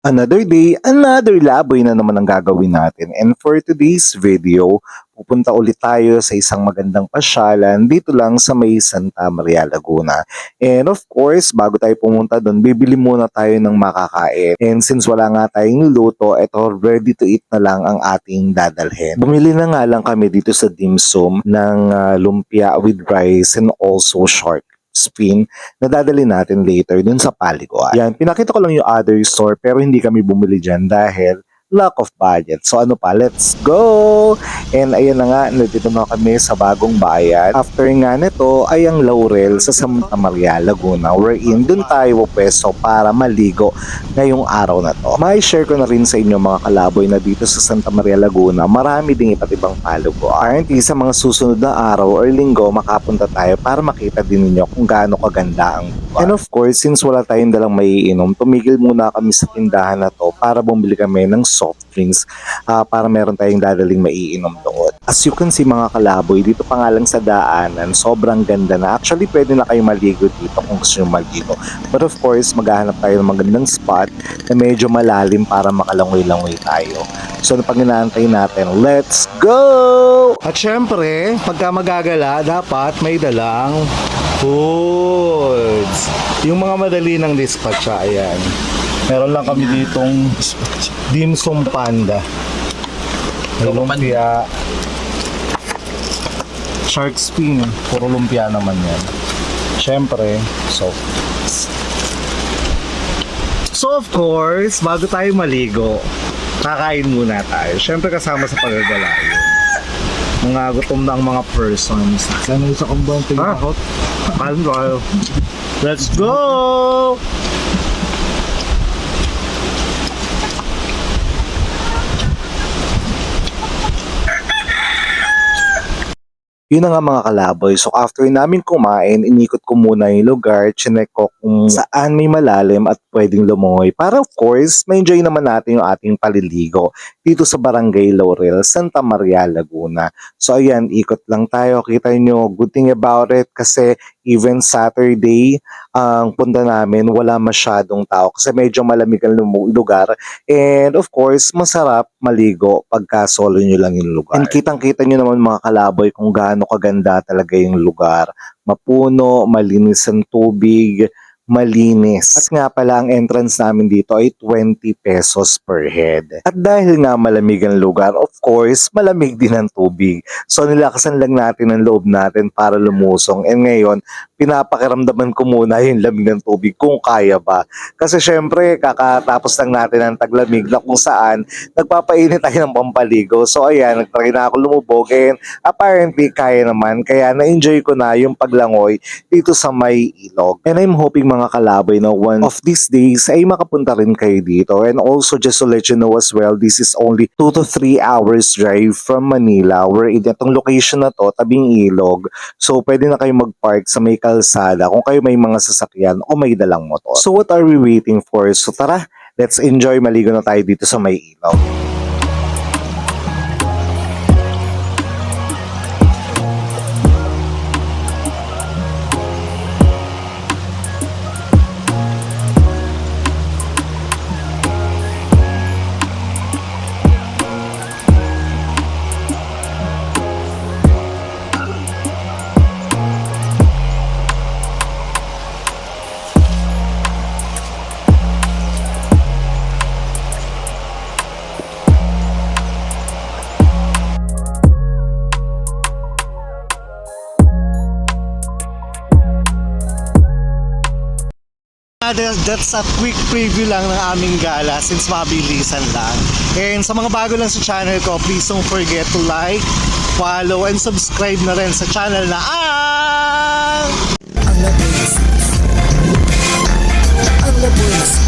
Another day, another laboy na naman ang gagawin natin. And for today's video, pupunta ulit tayo sa isang magandang pasyalan dito lang sa may Santa Maria, Laguna. And of course, bago tayo pumunta doon, bibili muna tayo ng makakain. And since wala nga tayong niluto, eto ready to eat na lang ang ating dadalhin. Bumili na nga lang kami dito sa dim sum ng lumpia with rice and also shark spin na dadali natin later dun sa Paliguan. Yan, pinakita ko lang yung other store pero hindi kami bumili dyan dahil lack of budget. So ano pa, let's go! And ayan na nga, nandito na kami sa bagong bayan. After nga nito ay ang Laurel sa Santa Maria, Laguna, wherein dun tayo pwesto para maligo ngayong araw na to. Mai-share ko na rin sa inyo mga kalaboy na dito sa Santa Maria, Laguna, marami ding iba't ibang palugo. Apparently sa mga susunod na araw or linggo, makapunta tayo para makita din ninyo kung gaano kaganda ang buwan. And of course, since wala tayong dalang maiinom, tumigil muna kami sa tindahan na to para bumili kami ng soft drinks para meron tayong dadaling maiinom doon. As you can see mga kalaboy, dito pa nga lang sa daanan, sobrang ganda na. Actually, pwede na kayo maligo dito kung gusto nyo maligo. But of course, maghahanap tayo ng magandang spot na medyo malalim para makalangoy-langoy tayo. So, pag inaantay natin, let's go! At syempre, pagka magagala, dapat may dalang foods. Yung mga madali ng dispatch, ayan. Meron lang kami ditong dim sum panda. May lumpia. Shark spin. Puro lumpia naman yan. Syempre, soft. So of course, bago tayo maligo, kakain muna tayo. Syempre kasama sa paggagala yun. Mga gutom na ang mga persons. Sana isa kong bang tingakot? Kain tayo. Let's go! Yun na nga mga kalaboy. So after namin kumain, inikot ko muna yung lugar, chinek ko kung saan may malalim at pwedeng lumoy. Para of course, ma-enjoy naman natin yung ating paliligo dito sa Barangay Laurel, Santa Maria, Laguna. So ayan, ikot lang tayo. Kita nyo, good thing about it kasi even Saturday, ang punta namin, wala masyadong tao kasi medyo malamig ang lugar. And of course, masarap maligo pagka solo nyo lang yung lugar. And kitang-kita nyo naman mga kalaboy kung gaano kaganda talaga yung lugar. Mapuno, malinis ang tubig, malinis. At nga pala ang entrance namin dito ay 20 pesos per head. At dahil nga malamig ang lugar, of course, malamig din ang tubig. So nilakasan lang natin ang loob natin para lumusong. And ngayon, pinapakiramdaman ko muna yung lamig ng tubig kung kaya ba. Kasi syempre, kakatapos lang natin ang taglamig na kung saan nagpapainit tayo ng pampaligo. So ayan, nagtry na ako lumubog and apparently kaya naman. Kaya na-enjoy ko na yung paglangoy dito sa may ilog. And I'm hoping mga kalaboy na one of these days ay makapunta rin kayo dito. And also just to let you know as well, this is only 2 to 3 hours drive from Manila where itong location na to, tabing ilog. So pwede na kayo mag-park sa may kalsada kung kayo may mga sasakyan o may dalang motor. So what are we waiting for? So tara, let's enjoy, maligo na tayo dito sa may ilog. That's a quick preview lang ng aming gala since mabilisan lang. And sa mga bago lang sa channel ko, please don't forget to like, follow, and subscribe na rin sa channel na ang Labunas.